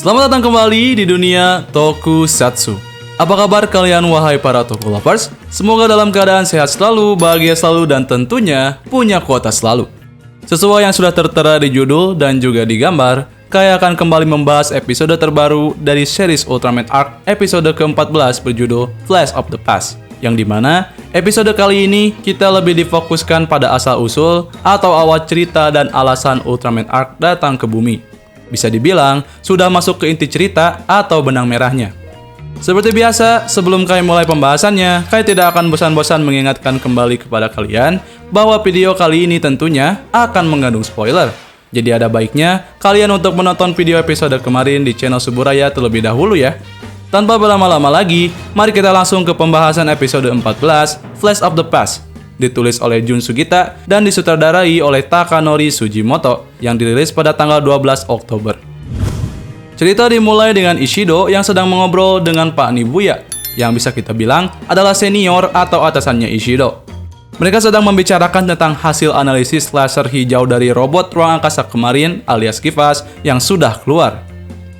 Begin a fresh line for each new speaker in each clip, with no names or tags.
Selamat datang kembali di dunia Tokusatsu. Apa kabar kalian wahai para Toku lovers? Semoga dalam keadaan sehat selalu, bahagia selalu, dan tentunya punya kuota selalu. Sesuai yang sudah tertera di judul dan juga di gambar, Kai akan kembali membahas episode terbaru dari series Ultraman Arc episode ke-14 berjudul Flash of the Past. Yang dimana episode kali ini kita lebih difokuskan pada asal-usul atau awal cerita dan alasan Ultraman Arc datang ke bumi. Bisa dibilang, sudah masuk ke inti cerita atau benang merahnya. Seperti biasa, sebelum Kai mulai pembahasannya, Kai tidak akan bosan-bosan mengingatkan kembali kepada kalian bahwa video kali ini tentunya akan mengandung spoiler. Jadi ada baiknya kalian untuk menonton video episode kemarin di channel Suburaya terlebih dahulu ya. Tanpa berlama-lama lagi, mari kita langsung ke pembahasan episode 14, Flash of the Past. Ditulis oleh Jun Sugita dan disutradarai oleh Takanori Sugimoto yang dirilis pada tanggal 12 Oktober. Cerita dimulai dengan Ishido yang sedang mengobrol dengan Pak Nibuya, yang bisa kita bilang adalah senior atau atasannya Ishido. Mereka sedang membicarakan tentang hasil analisis laser hijau dari robot ruang angkasa kemarin alias Gifas yang sudah keluar.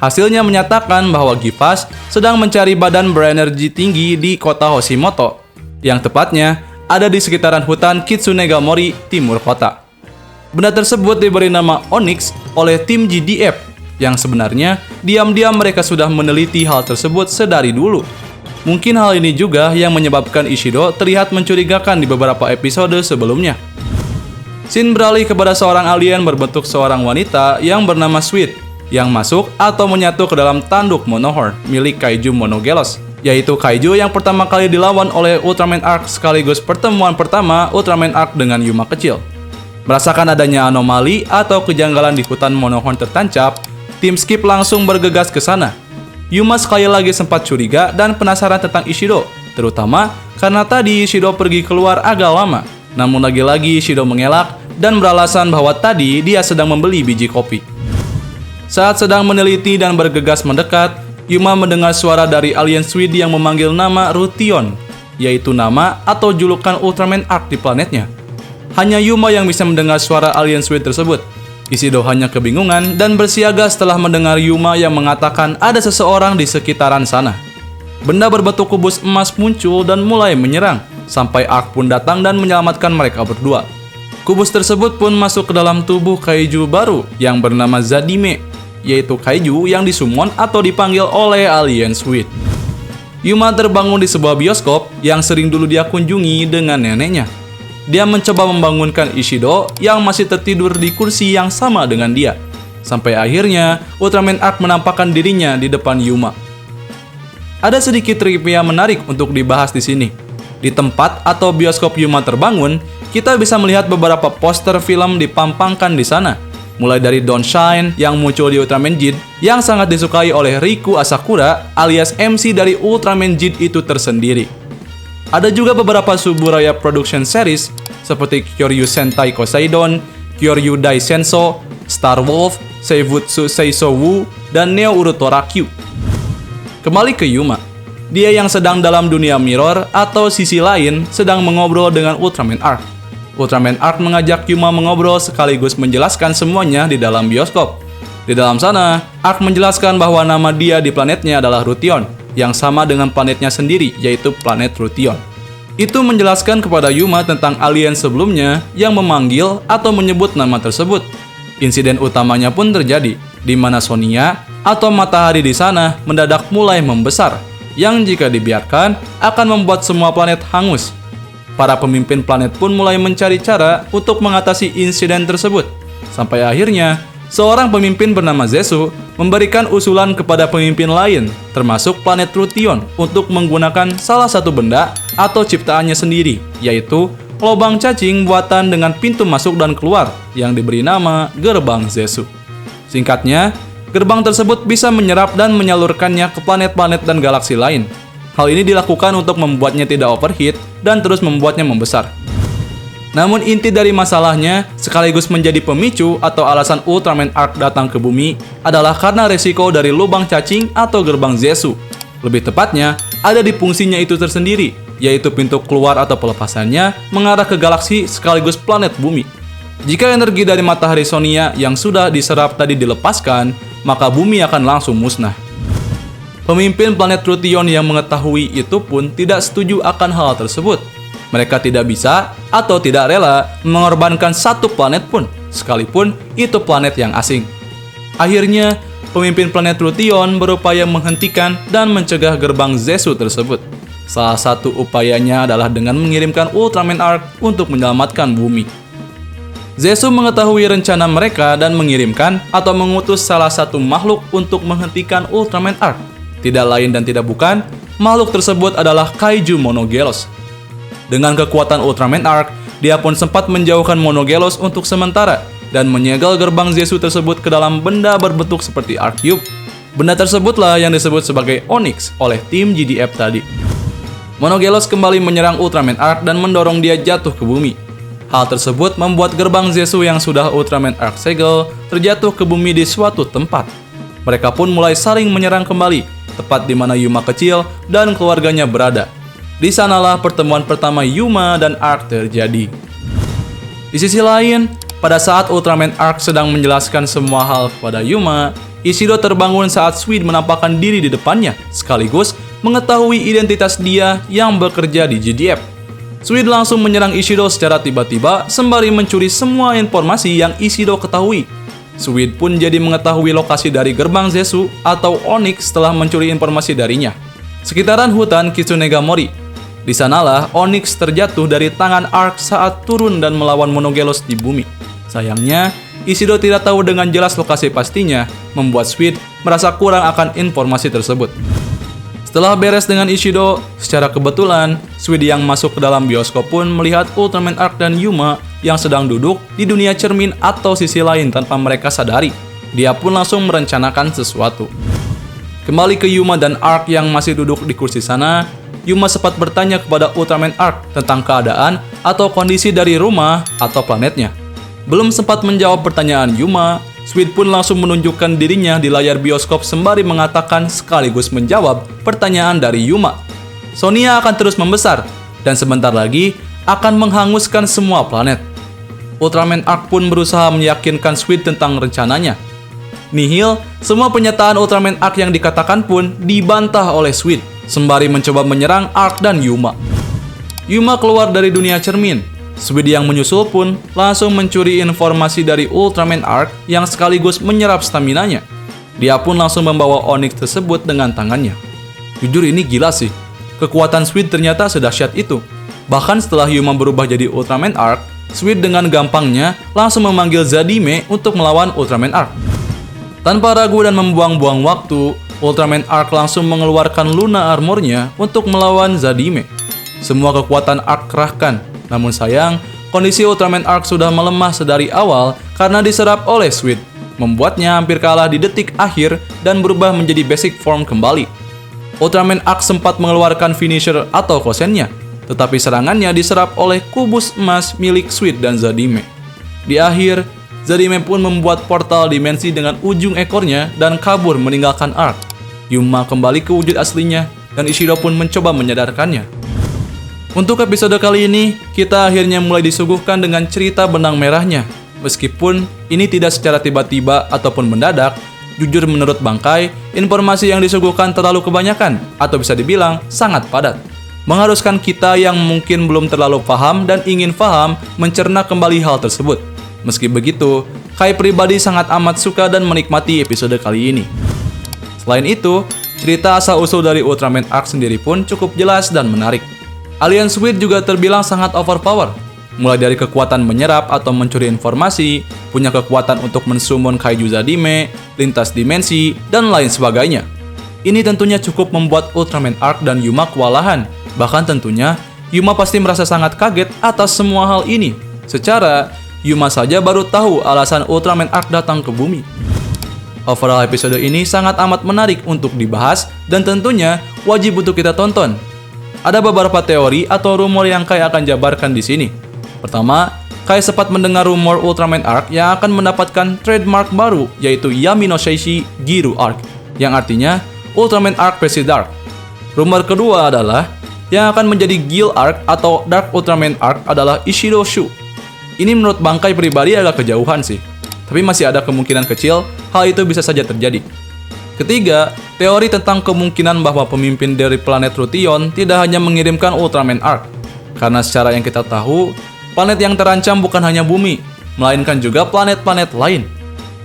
Hasilnya menyatakan bahwa Gifas sedang mencari badan berenergi tinggi di kota Hoshimoto, yang tepatnya ada di sekitaran hutan Kitsunegamori, timur kota. Benda tersebut diberi nama Onyx oleh tim GDF, yang sebenarnya diam-diam mereka sudah meneliti hal tersebut sedari dulu. Mungkin hal ini juga yang menyebabkan Ishido terlihat mencurigakan di beberapa episode sebelumnya. Scene beralih kepada seorang alien berbentuk seorang wanita yang bernama Sweet, yang masuk atau menyatu ke dalam tanduk Monohorn milik Kaiju Monogelos, yaitu Kaiju yang pertama kali dilawan oleh Ultraman Arc sekaligus pertemuan pertama Ultraman Arc dengan Yuma kecil. Merasakan adanya anomali atau kejanggalan di hutan Monohorn tertancap, tim Skip langsung bergegas ke sana. Yuma sekali lagi sempat curiga dan penasaran tentang Ishido, terutama karena tadi Ishido pergi keluar agak lama. Namun lagi-lagi Ishido mengelak dan beralasan bahwa tadi dia sedang membeli biji kopi. Saat sedang meneliti dan bergegas mendekat, Yuma mendengar suara dari alien Sweet yang memanggil nama Rution, yaitu nama atau julukan Ultraman Arc di planetnya. Hanya Yuma yang bisa mendengar suara alien Sweet tersebut. Ishido hanya kebingungan dan bersiaga setelah mendengar Yuma yang mengatakan ada seseorang di sekitaran sana. Benda berbentuk kubus emas muncul dan mulai menyerang, sampai Arc pun datang dan menyelamatkan mereka berdua. Kubus tersebut pun masuk ke dalam tubuh Kaiju baru yang bernama Zadime, yaitu Kaiju yang disummon atau dipanggil oleh alien Sweet. Yuma terbangun di sebuah bioskop yang sering dulu dia kunjungi dengan neneknya. Dia mencoba membangunkan Ishido yang masih tertidur di kursi yang sama dengan dia. Sampai akhirnya Ultraman Arc menampakkan dirinya di depan Yuma. Ada sedikit trivia menarik untuk dibahas di sini. Di tempat atau bioskop Yuma terbangun, kita bisa melihat beberapa poster film dipampangkan di sana. Mulai dari Don't Shine yang muncul di Ultraman Jid yang sangat disukai oleh Riku Asakura alias MC dari Ultraman Jid itu tersendiri. Ada juga beberapa Suburaya Production Series seperti Kyoryu Sentai Kosaidon, Kyoryu Dai Senso, Star Wolf, Seivutsu Seisowu, dan Neo Urutorakyu. Kembali ke Yuma. Dia yang sedang dalam dunia mirror atau sisi lain sedang mengobrol dengan Ultraman Arc. Ultraman Arc mengajak Yuma mengobrol sekaligus menjelaskan semuanya di dalam bioskop. Di dalam sana, Arc menjelaskan bahwa nama dia di planetnya adalah Rution, yang sama dengan planetnya sendiri, yaitu planet Rution. Itu menjelaskan kepada Yuma tentang alien sebelumnya yang memanggil atau menyebut nama tersebut. Insiden utamanya pun terjadi, di mana Sonia atau matahari di sana mendadak mulai membesar, yang jika dibiarkan akan membuat semua planet hangus. Para pemimpin planet pun mulai mencari cara untuk mengatasi insiden tersebut. Sampai akhirnya, seorang pemimpin bernama Zesu memberikan usulan kepada pemimpin lain, termasuk planet Rution, untuk menggunakan salah satu benda atau ciptaannya sendiri, yaitu lubang cacing buatan dengan pintu masuk dan keluar, yang diberi nama Gerbang Zesu. Singkatnya, gerbang tersebut bisa menyerap dan menyalurkannya ke planet-planet dan galaksi lain. Hal ini dilakukan untuk membuatnya tidak overheat dan terus membuatnya membesar. Namun inti dari masalahnya sekaligus menjadi pemicu atau alasan Ultraman Arc datang ke bumi adalah karena resiko dari lubang cacing atau gerbang Zesu. Lebih tepatnya, ada di fungsinya itu tersendiri, yaitu pintu keluar atau pelepasannya mengarah ke galaksi sekaligus planet bumi. Jika energi dari matahari Sonia yang sudah diserap tadi dilepaskan, maka bumi akan langsung musnah. Pemimpin planet Rution yang mengetahui itu pun tidak setuju akan hal tersebut. Mereka tidak bisa atau tidak rela mengorbankan satu planet pun, sekalipun itu planet yang asing. Akhirnya, pemimpin planet Rution berupaya menghentikan dan mencegah gerbang Zesu tersebut. Salah satu upayanya adalah dengan mengirimkan Ultraman Arc untuk menyelamatkan bumi. Zesu mengetahui rencana mereka dan mengirimkan atau mengutus salah satu makhluk untuk menghentikan Ultraman Arc. Tidak lain dan tidak bukan, makhluk tersebut adalah Kaiju Monogelos. Dengan kekuatan Ultraman Arc, dia pun sempat menjauhkan Monogelos untuk sementara dan menyegel gerbang Zesu tersebut ke dalam benda berbentuk seperti Arc Cube. Benda tersebutlah yang disebut sebagai Onyx oleh tim GDF tadi. Monogelos kembali menyerang Ultraman Arc dan mendorong dia jatuh ke bumi. Hal tersebut membuat gerbang Zesu yang sudah Ultraman Arc segel terjatuh ke bumi di suatu tempat. Mereka pun mulai saling menyerang kembali, tepat di mana Yuma kecil dan keluarganya berada. Di sanalah pertemuan pertama Yuma dan Arc terjadi. Di sisi lain, pada saat Ultraman Arc sedang menjelaskan semua hal kepada Yuma, Ishido terbangun saat Sweet menampakkan diri di depannya, sekaligus mengetahui identitas dia yang bekerja di GDF. Sweet langsung menyerang Ishido secara tiba-tiba sembari mencuri semua informasi yang Ishido ketahui. Sweet pun jadi mengetahui lokasi dari gerbang Zesu atau Onyx setelah mencuri informasi darinya. Sekitaran hutan Kitsunegamori. Di sanalah Onyx terjatuh dari tangan Arc saat turun dan melawan Monogelos di bumi. Sayangnya, Ishido tidak tahu dengan jelas lokasi pastinya, membuat Sweet merasa kurang akan informasi tersebut. Setelah beres dengan Ishido, secara kebetulan, Sweet yang masuk ke dalam bioskop pun melihat Ultraman Arc dan Yuma yang sedang duduk di dunia cermin atau sisi lain tanpa mereka sadari. Dia pun langsung merencanakan sesuatu. Kembali ke Yuma dan Arc yang masih duduk di kursi sana, Yuma sempat bertanya kepada Ultraman Arc tentang keadaan atau kondisi dari rumah atau planetnya. Belum sempat menjawab pertanyaan Yuma, Sweet pun langsung menunjukkan dirinya di layar bioskop sembari mengatakan sekaligus menjawab pertanyaan dari Yuma. Sonia akan terus membesar dan sebentar lagi akan menghanguskan semua planet. Ultraman Arc pun berusaha meyakinkan Sweet tentang rencananya. Nihil, semua pernyataan Ultraman Arc yang dikatakan pun dibantah oleh Sweet, sembari mencoba menyerang Arc dan Yuma. Yuma keluar dari dunia cermin. Sweet yang menyusul pun langsung mencuri informasi dari Ultraman Arc yang sekaligus menyerap staminanya. Dia pun langsung membawa Onyx tersebut dengan tangannya. Jujur ini gila sih. Kekuatan Sweet ternyata sedahsyat itu. Bahkan setelah Yuma berubah jadi Ultraman Arc, Sweet dengan gampangnya langsung memanggil Zadime untuk melawan Ultraman Arc. Tanpa ragu dan membuang-buang waktu, Ultraman Arc langsung mengeluarkan Luna Armor-nya untuk melawan Zadime. Semua kekuatan Arc kerahkan. Namun sayang, kondisi Ultraman Arc sudah melemah sedari awal karena diserap oleh Sweet, membuatnya hampir kalah di detik akhir dan berubah menjadi basic form kembali. Ultraman Arc sempat mengeluarkan finisher atau kosennya, tetapi serangannya diserap oleh kubus emas milik Sweet dan Zadime. Di akhir, Zadime pun membuat portal dimensi dengan ujung ekornya dan kabur meninggalkan Arc. Yuma kembali ke wujud aslinya dan Ishido pun mencoba menyadarkannya. Untuk episode kali ini, kita akhirnya mulai disuguhkan dengan cerita benang merahnya. Meskipun ini tidak secara tiba-tiba ataupun mendadak, jujur menurut Bangkai, informasi yang disuguhkan terlalu kebanyakan, atau bisa dibilang sangat padat. Mengharuskan kita yang mungkin belum terlalu paham dan ingin paham mencerna kembali hal tersebut. Meski begitu, Kai pribadi sangat amat suka dan menikmati episode kali ini. Selain itu, cerita asal-usul dari Ultraman Arc sendiri pun cukup jelas dan menarik. Alien Sweet juga terbilang sangat overpower, mulai dari kekuatan menyerap atau mencuri informasi, punya kekuatan untuk mensummon Kaiju Zadime, lintas dimensi, dan lain sebagainya. Ini tentunya cukup membuat Ultraman Arc dan Yuma kewalahan, bahkan tentunya Yuma pasti merasa sangat kaget atas semua hal ini. Secara, Yuma saja baru tahu alasan Ultraman Arc datang ke bumi. Overall episode ini sangat amat menarik untuk dibahas dan tentunya wajib untuk kita tonton. Ada beberapa teori atau rumor yang Kai akan jabarkan di sini. Pertama, Kai sempat mendengar rumor Ultraman Arc yang akan mendapatkan trademark baru, yaitu Yami no Seishi Giru Arc, yang artinya Ultraman Arc versi Dark. Rumor kedua adalah yang akan menjadi Gil Arc atau Dark Ultraman Arc adalah Ishido Shu. Ini menurut Bangkai pribadi agak kejauhan sih, tapi masih ada kemungkinan kecil hal itu bisa saja terjadi. Ketiga, teori tentang kemungkinan bahwa pemimpin dari planet Rution tidak hanya mengirimkan Ultraman Arc. Karena secara yang kita tahu, planet yang terancam bukan hanya bumi, melainkan juga planet-planet lain.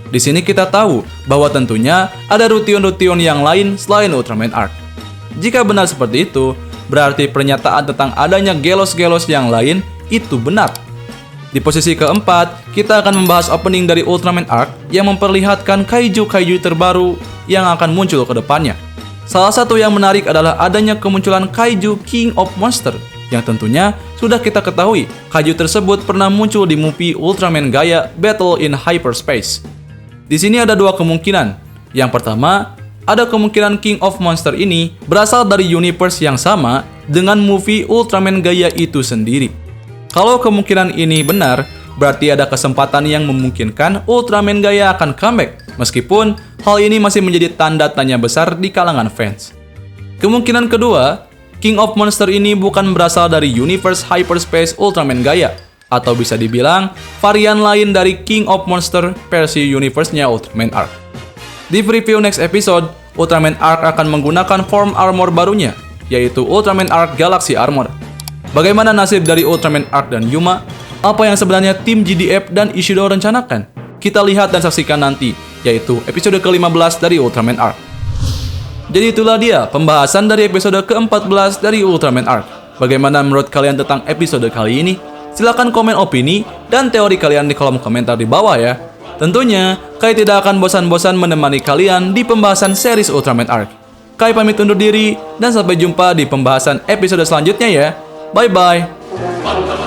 Di sini kita tahu bahwa tentunya ada Rution-Rution yang lain selain Ultraman Arc. Jika benar seperti itu, berarti pernyataan tentang adanya Gelos-Gelos yang lain itu benar. Di posisi keempat, kita akan membahas opening dari Ultraman Arc yang memperlihatkan kaiju-kaiju terbaru yang akan muncul ke depannya. Salah satu yang menarik adalah adanya kemunculan kaiju King of Monster, yang tentunya sudah kita ketahui kaiju tersebut pernah muncul di movie Ultraman Gaia Battle in Hyperspace. Di sini ada dua kemungkinan. Yang pertama, ada kemungkinan King of Monster ini berasal dari universe yang sama dengan movie Ultraman Gaia itu sendiri. Kalau kemungkinan ini benar, berarti ada kesempatan yang memungkinkan Ultraman Gaia akan comeback, meskipun hal ini masih menjadi tanda tanya besar di kalangan fans. Kemungkinan kedua, King of Monster ini bukan berasal dari universe Hyperspace Ultraman Gaia, atau bisa dibilang varian lain dari King of Monster versi universe-nya Ultraman Arc. Di preview next episode, Ultraman Arc akan menggunakan form armor barunya, yaitu Ultraman Arc Galaxy Armor. Bagaimana nasib dari Ultraman Arc dan Yuma? Apa yang sebenarnya tim GDF dan Ishido rencanakan? Kita lihat dan saksikan nanti, yaitu episode ke-15 dari Ultraman Arc. Jadi itulah dia pembahasan dari episode ke-14 dari Ultraman Arc. Bagaimana menurut kalian tentang episode kali ini? Silahkan komen opini dan teori kalian di kolom komentar di bawah ya. Tentunya, Kai tidak akan bosan-bosan menemani kalian di pembahasan series Ultraman Arc. Kai pamit undur diri, dan sampai jumpa di pembahasan episode selanjutnya ya. Bye-bye.